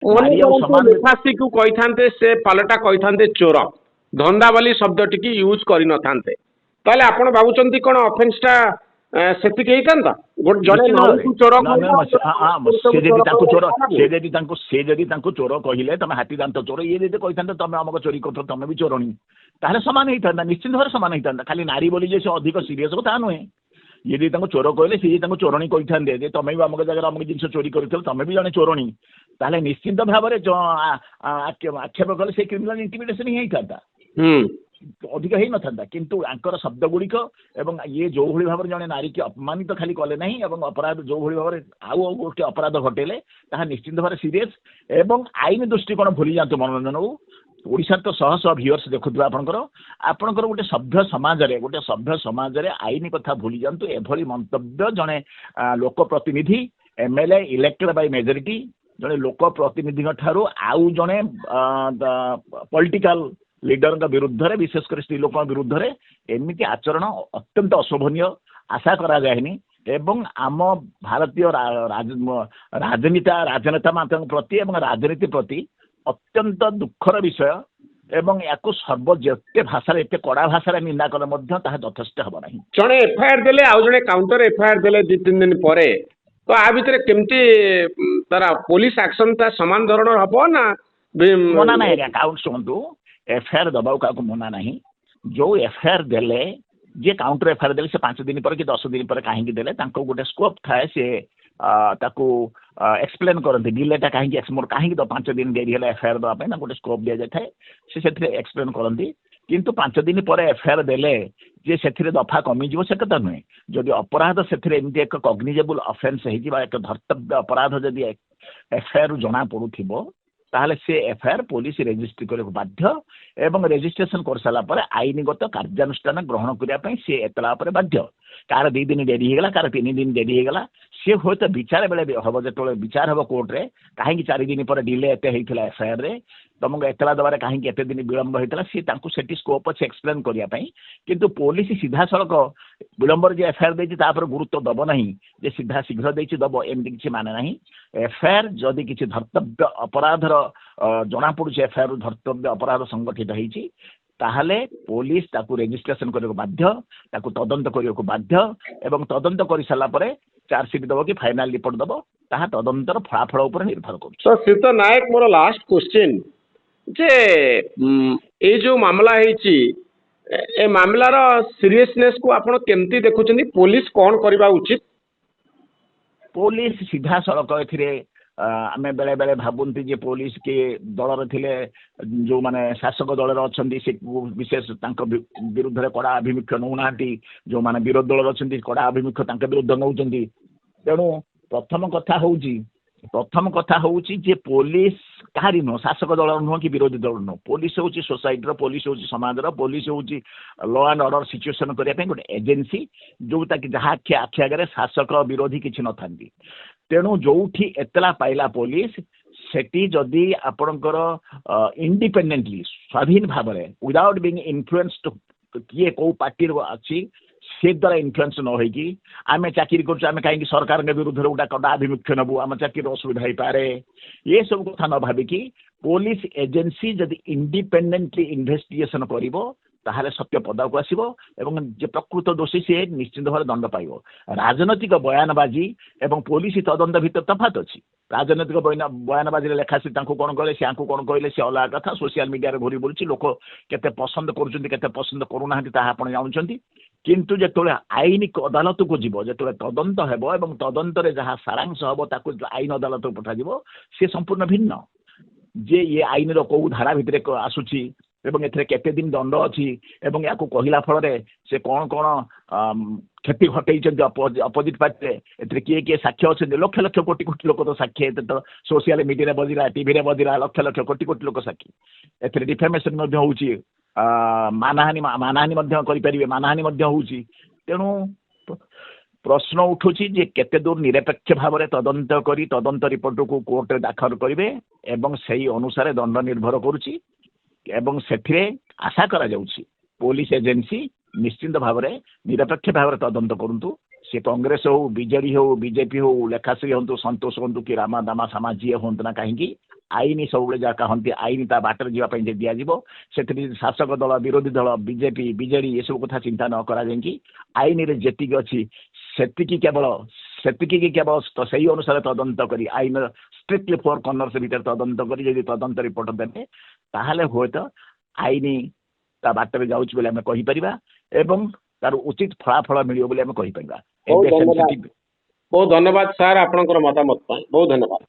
ମନେ ନାରୀ ଆଉ କରନ୍ତୁ ସମାନ। ଲେଖାଶ୍ରୀକୁ କହିଥାନ୍ତେ ସେ ପାଲଟା କହିଥାନ୍ତେ ଚୋର, ଧନ୍ଦା ବୋଲି ଶବ୍ଦଟିକି ୟୁଜ କରିନଥାନ୍ତେ, ତାହେଲେ ଆପଣ ଭାବୁଛନ୍ତି କଣ ଅଫେନ୍ସଟା ସେତିକି ହେଇଥାନ୍ତା? ଜଣେ ନିଶ୍ଚିତ ଭାବରେ ନାରୀକୁ ଚୋର ନା ନା କହିବା ନା, ସେ ପୁରୁଷକୁ ଯଦି ଚୋର ତାଙ୍କୁ କହିବା ଚୋର ଏକା ନା ସେ ଭୁଲ? ଯଦି ତାଙ୍କୁ ସେ ଯଦି ତାଙ୍କୁ ଚୋର କହିଲେ ତମେ ହାତୀ ଦାନ୍ତ ଚୋର, ଇଏ ଯଦି କହିଥାନ୍ତେ ତମେ ଅମକ ଚୋରି କରୁଛ ତମେ ବି ଚୋରଣୀ, ତାହେଲେ ସମାନ ହେଇଥାନ୍ତା, ନିଶ୍ଚିତ ଭାବରେ ସମାନ ହେଇଥାନ୍ତା। ଖାଲି ନାରୀ ବୋଲି ଯେ ସେ ଅଧିକ ସିରିୟସ୍ ହବ ତାହା ନୁହେଁ। ଇଏ ଯଦି ତାଙ୍କୁ ଚୋର କହିଲେ ସିଏ ତାଙ୍କୁ ଚୋରଣୀ କହିଥାନ୍ତେ ଯେ ତମେ ବି ଅମକ ଜାଗାରେ ଅମକ ଜିନିଷ ଚୋରି କରିଥିଲ ତମେ ବି ଜଣେ ଚୋରଣୀ, ତାହେଲେ ନିଶ୍ଚିନ୍ତ ଭାବରେ ଆକ୍ଷେପ କଲେ ସେ କ୍ରିମିନାଲ ଇଣ୍ଟିମିଡେସନ ହିଁ ହେଇଥାନ୍ତା, ହୁଁ ଅଧିକ ହେଇନଥାନ୍ତା। କିନ୍ତୁ ଆଙ୍କର ଶବ୍ଦ ଗୁଡ଼ିକ ଏବଂ ଇଏ ଯୋଉଭଳି ଭାବରେ ଜଣେ ନାରୀକି ଅପମାନିତ ଖାଲି କଲେ ନାହିଁ ଏବଂ ଅପରାଧ ଯୋଉଭଳି ଭାବରେ ଆଉ ଗୋଟେ ଅପରାଧ ଘଟେଇଲେ ତାହା ନିଶ୍ଚିନ୍ତ ଭାବରେ ସିରିୟସ୍। ଏବଂ ଆଇନ ଦୃଷ୍ଟିକୋଣ ଭୁଲି ଯାଆନ୍ତୁ ମନୋରଞ୍ଜନ ବାବୁ, ଓଡ଼ିଶାରେ ତ ଶହ ଶହ ଭିଉଅର୍ସ ଦେଖୁଥିବେ ଆପଣଙ୍କର ଗୋଟେ ସଭ୍ୟ ସମାଜରେ ଆଇନ କଥା ଭୁଲି ଯାଆନ୍ତୁ। ଏଭଳି ମନ୍ତବ୍ୟ ଜଣେ ଲୋକପ୍ରତିନିଧି MLA ଇଲେକ୍ଟେଡ୍ ବାଇ ମେଜରିଟି ଜଣେ ଲୋକପ୍ରତିନିଧିଙ୍କ ଠାରୁ ଆଉ ଜଣେ ପଲିଟିକାଲ ଲିଡରଙ୍କ ବିରୁଦ୍ଧରେ, ବିଶେଷ କରି ସ୍ତ୍ରୀ ଲୋକଙ୍କ ବିରୁଦ୍ଧରେ ଏମିତି ଆଚରଣ ଅତ୍ୟନ୍ତ ଅଶୋଭନୀୟ, ଆଶା କରାଯାଏନି। ଏବଂ ଆମ ଭାରତୀୟ ରାଜନେତା ମାନଙ୍କ ପ୍ରତି ଏବଂ ରାଜନୀତି ପ୍ରତି ଅତ୍ୟନ୍ତ ଦୁଃଖର ବିଷୟ ଏବଂ ୟାକୁ ଯେତେ ଭାଷାରେ ଏତେ କଡ଼ା ଭାଷାରେ ନିନ୍ଦା କଲେ ମଧ୍ୟ ତାହା ଯଥେଷ୍ଟ ହେବ ନାହିଁ। ଜଣେ ଏଫଆଇଆର ଦେଲେ ଆଉ ଜଣେ କାଉଣ୍ଟର ଏଫଆଇଆର ଦେଲେ 2-3 ଦିନ ପରେ, ତ ଆ ଭିତରେ କେମିତି ତାର ପୋଲିସ ଆକ୍ସନ ଟା ସମାନ ଧରଣର ହବ ନା? ମନା ନାହିଁ ଆଜ୍ଞା, କାଉଣ୍ଟ ଶୁଣନ୍ତୁ, ଏଫଆଇଆର ଦେବାକୁ କାହାକୁ ମନା ନାହିଁ। ଯୋଉ ଏଫଆଇଆର ଦେଲେ, ଯିଏ କାଉଣ୍ଟର ଏଫଆଇଆର ଦେଲେ ସେ 5 ଦିନ ପରେ କି 10 ଦିନ ପରେ କାହିଁକି ଦେଲେ ତାଙ୍କ ଗୋଟେ ସ୍କୋପ ଥାଏ, ସେ ତାକୁ ଏକ୍ସପ୍ଲେନ୍ କରନ୍ତି ଡିଲେଟା କାହିଁକି 5 ଦିନ ଡେରି ହେଲା ଏଫଆଇଆର ଦେବା ପାଇଁ, ତାଙ୍କୁ ଗୋଟେ ସ୍କୋପ ଦିଆଯାଇଥାଏ, ସେ ସେଥିରେ ଏକ୍ସପ୍ଲେନ୍ କରନ୍ତି। କିନ୍ତୁ 5 ଦିନ ପରେ ଏଫଆଇଆର ଦେଲେ ଯେ ସେଥିରେ ଦଫା କମିଯିବ ସେ କଥା ନୁହେଁ। ଯଦି ଅପରାଧ ସେଥିରେ ଏମିତି ଏକ କଗ୍ନିଜେବୁଲ ଅଫେନ୍ସ ହେଇଛି ବା ଏକ ଧର୍ତ୍ତବ୍ୟ ଅପରାଧ ଯଦି ଏଫଆଇଆର ଜଣା ପଡୁଥିବ ତାହେଲେ ସେ ଏଫଆଇଆର ପୋଲିସ ରେଜିଷ୍ଟ୍ରି କରିବାକୁ ବାଧ୍ୟ ଏବଂ ରେଜିଷ୍ଟ୍ରେସନ କରିସାରିଲା ପରେ ଆଇନଗତ କାର୍ଯ୍ୟାନୁଷ୍ଠାନ ଗ୍ରହଣ କରିବା ପାଇଁ ସେ ଏତଲା ଉପରେ ବାଧ୍ୟ। କାହାର 2 ଦିନ ଡେରି ହେଇଗଲା, କାହାର 3 ଦିନ ଡେରି ହେଇଗଲା, ସିଏ ହୁଏତ ବିଚାର ବେଳେ ହବ, ଯେତେବେଳେ ବିଚାର ହବ କୋର୍ଟରେ କାହିଁକି 4 ଦିନ ପରେ ଡିଲେ ଏତେ ହେଇଥିଲା ଏଫଆଇଆର ରେ, ତମକୁ ଏତଲା ଦେବାରେ କାହିଁକି ଏତେ ଦିନ ବିଳମ୍ବ ହେଇଥିଲା, ସିଏ ତାଙ୍କୁ ସେଠି ସ୍କୋପ ଅଛି ଏକ୍ସପ୍ଲେନ୍ କରିବା ପାଇଁ। କିନ୍ତୁ ପୋଲିସ ସିଧାସଳଖ ବିଳମ୍ବରେ ଯେ ଏଫଆଇଆର ଦେଇଛି ତାପରେ ଗୁରୁତ୍ୱ ଦବ ନାହିଁ, ଯେ ସିଧା ଶୀଘ୍ର ଦେଇଛି ଦବ, ଏମିତି କିଛି ମାନେ ନାହିଁ। ଏଫଆଇଆର ଯଦି କିଛି ଧର୍ତ୍ତବ୍ୟ ଅପରାଧର ଜଣାପଡୁଛି, ଏଫଆଇଆର ଧର୍ତ୍ତବ୍ୟ ଅପରାଧ ସଂଗଠିତ ହେଇଛି, ତାହେଲେ ପୋଲିସ ତାକୁ ରେଜିଷ୍ଟ୍ରେସନ କରିବାକୁ ବାଧ୍ୟ, ତାକୁ ତଦନ୍ତ କରିବାକୁ ବାଧ୍ୟ ଏବଂ ତଦନ୍ତ କରିସାରିଲା ପରେ ଚାର୍ଜସିଟ୍ ଦେବ କି ଫାଇନାଲ ରିପୋର୍ଟ ଦେବ, ତାହା ତଦନ୍ତର ଫଳାଫଳ ଉପରେ ନିର୍ଭର କରୁଛି। ତ ଶ୍ରୀତ ନାୟକ, ମୋର ଲାଷ୍ଟ କ୍ୱେଶ୍ଚିନ୍ ଯେ ଏଇ ଯୋଉ ମାମଲା ହେଇଛି, ଏ ମାମଲାର ସିରିୟସନେସ୍ କୁ ଆପଣ କେମିତି ଦେଖୁଛନ୍ତି? ପୋଲିସ କଣ କରିବା ଉଚିତ? ପୋଲିସ ସିଧାସଳଖ ଏଥିରେ ଆମେ ବେଳେ ବେଳେ ଭାବନ୍ତି ଯେ ପୋଲିସ କିଏ ଦଳରେ ଥିଲେ, ଯୋଉମାନେ ଶାସକ ଦଳରେ ଅଛନ୍ତି ସେ ବିଶେଷ ତାଙ୍କ ବିରୁଦ୍ଧରେ କଡ଼ା ଆଭିମୁଖ୍ୟ ନେଉନାହାନ୍ତି, ଯୋଉମାନେ ବିରୋଧୀ ଦଳରେ ଅଛନ୍ତି କଡ଼ା ଆଭିମୁଖ୍ୟ ତାଙ୍କ ବିରୁଦ୍ଧ ନେଉଛନ୍ତି। ତେଣୁ ପ୍ରଥମ କଥା ହଉଛି ଯେ ପୋଲିସ କାହାରି ନୁହଁ, ଶାସକ ଦଳର ନୁହଁ କି ବିରୋଧୀ ଦଳ ନୁହଁ। ପୋଲିସ ହଉଛି ସୋସାଇଟିର, ପୋଲିସ ହଉଛି ସମାଜର, ପୋଲିସ ହଉଛି ଲ ଆଣ୍ଡ ଅର୍ଡର ସିଚୁଏସନ କରିବା ପାଇଁ ଗୋଟେ ଏଜେନ୍ସି, ଯୋଉଟା କି ଯାହା ଆଖି ଆଗରେ ଶାସକ ବିରୋଧୀ କିଛି ନଥାନ୍ତି। ତେଣୁ ଯୋଉଠି ଏତଲା ପାଇଲା ପୋଲିସ, ସେଠି ଯଦି ଆପଣଙ୍କର ଇଣ୍ଡିପେଣ୍ଡେଣ୍ଟଲି ସ୍ୱାଧୀନ ଭାବରେ ୱିଦାଉଟ୍ ବିଂ ଇନଫ୍ଲୁଏନ୍ସଡ କିଏ କୋଉ ପାର୍ଟିର ଅଛି ସେ ଦ୍ୱାରା ଇନଫ୍ଲୁଏନ୍ସ ନ ହେଇକି ଆମେ ଚାକିରି କରୁଛୁ, ଆମେ କାହିଁକି ସରକାରଙ୍କ ବିରୁଦ୍ଧରେ ଗୋଟେ କଡ଼ା ଆଭିମୁଖ୍ୟ ନେବୁ, ଆମ ଚାକିରି ଅସୁବିଧା ହେଇପାରେ, ଏସବୁ କଥା ନ ଭାବିକି ପୋଲିସ ଏଜେନ୍ସି ଯଦି ଇଣ୍ଡିପେଣ୍ଡେଣ୍ଟଲି ଇନଭେଷ୍ଟିଗେସନ କରିବ ତାହେଲେ ସତ୍ୟ ପଦାକୁ ଆସିବ ଏବଂ ଯେ ପ୍ରକୃତ ଦୋଷୀ ସିଏ ନିଶ୍ଚିତ ଭାବରେ ଦଣ୍ଡ ପାଇବ। ରାଜନୈତିକ ବୟାନବାଜି ଏବଂ ପୋଲିସ ତଦନ୍ତ ଭିତରେ ତଫାତ ଅଛି। ରାଜନୈତିକ ବୟାନବାଜିରେ ଲେଖାଶ୍ରୀ ତାଙ୍କୁ କ'ଣ କହିଲେ, ସେ ଆଙ୍କୁ କ'ଣ କହିଲେ, ସେ ଅଲଗା କଥା। ସୋସିଆଲ ମିଡିଆରେ ଘୁରି ବୁଲୁଛି, ଲୋକ କେତେ ପସନ୍ଦ କରୁଛନ୍ତି କେତେ ପସନ୍ଦ କରୁନାହାନ୍ତି ତାହା ଆପଣ ଜାଣୁଛନ୍ତି। କିନ୍ତୁ ଯେତେବେଳେ ଆଇନ ଅଦାଲତକୁ ଯିବ, ଯେତେବେଳେ ତଦନ୍ତ ହେବ ଏବଂ ତଦନ୍ତରେ ଯାହା ସାରାଂଶ ହେବ ତାକୁ ଆଇନ ଅଦାଲତକୁ ପଠାଯିବ, ସେ ସମ୍ପୂର୍ଣ୍ଣ ଭିନ୍ନ। ଯେ ଇଏ ଆଇନର କୋଉ ଧାରା ଭିତରେ ଆସୁଛି ଏବଂ ଏଥିରେ କେତେ ଦିନ ଦଣ୍ଡ ଅଛି ଏବଂ ୟାକୁ କହିଲା ଫଳରେ ସେ କ'ଣ କ୍ଷତି ଘଟେଇଛନ୍ତି ଅପୋଜିଟ୍ ପାର୍ଟିରେ, ଏଥିରେ କିଏ କିଏ ସାକ୍ଷ୍ୟ ଅଛନ୍ତି, ଲକ୍ଷ ଲକ୍ଷ କୋଟି କୋଟି ଲୋକ ତ ସାକ୍ଷୀ, ଏତେ ତ ସୋସିଆଲ ମିଡିଆରେ ବଜିଲା, ଟିଭିରେ ବଜିଲା, ଲକ୍ଷ ଲକ୍ଷ କୋଟି କୋଟି ଲୋକ ସାକ୍ଷୀ। ଏଥିରେ ଡିଫାମେସନ ମଧ୍ୟ ହଉଛି, ମାନହାନି ମଧ୍ୟ କରିପାରିବେ, ମାନହାନି ମଧ୍ୟ ହଉଛି। ତେଣୁ ପ୍ରଶ୍ନ ଉଠୁଛି ଯେ କେତେ ଦୂର ନିରପେକ୍ଷ ଭାବରେ ତଦନ୍ତ କରି ତଦନ୍ତ ରିପୋର୍ଟକୁ କୋର୍ଟରେ ଦାଖଲ କରିବେ ଏବଂ ସେହି ଅନୁସାରେ ଦଣ୍ଡ ନିର୍ଭର କରୁଛି। ଏବଂ ସେଥିରେ ଆଶା କରାଯାଉଛି ପୋଲିସ ଏଜେନ୍ସି ନିଶ୍ଚିନ୍ତ ଭାବରେ ନିରପେକ୍ଷ ଭାବରେ ତଦନ୍ତ କରନ୍ତୁ। ସେ କଂଗ୍ରେସ ହଉ, ବିଜେଡି ହଉ, ବିଜେପି ହଉ, ଲେଖାଶ୍ରୀ ହୁଅନ୍ତୁ, ସନ୍ତୋଷ ହୁଅନ୍ତୁ କି ରାମା ଦାମା ସାମା ଯିଏ ହୁଅନ୍ତୁ ନା କାହିଁକି, ଆଇନ ସବୁବେଳେ ଯାହା କହନ୍ତି ଆଇନ ତା ବାଟରେ ଯିବା ପାଇଁ ଦିଆଯିବ। ସେଥିରେ ଶାସକ ଦଳ ବିରୋଧୀ ଦଳ ବିଜେପି ବିଜେଡି ଏସବୁ କଥା ଚିନ୍ତା ନ କରାଯାଇକି ଆଇନରେ ଯେତିକି ଅଛି ସେତିକି କେବଳ ସେଇ ଅନୁସାରେ ତଦନ୍ତ କରି ଆଇନ ଷ୍ଟ୍ରିକ୍ଟଲି ଫୋର୍ କର୍ଣ୍ଣର୍ସ ଭିତରେ ତଦନ୍ତ କରି ଯଦି ତଦନ୍ତ ରିପୋର୍ଟ ଦେବେ ତାହେଲେ ହୁଏତ ଆଇନ ତା ବାଟରେ ଯାଉଛି ବୋଲି ଆମେ କହିପାରିବା ଏବଂ ତାର ଉଚିତ ଫଳାଫଳ ମିଳିବ ବୋଲି ଆମେ କହିପାରିବା। ବହୁତ ଧନ୍ୟବାଦ ସାର୍ ଆପଣଙ୍କର ମତାମତ ପାଇଁ ବହୁତ ଧନ୍ୟବାଦ।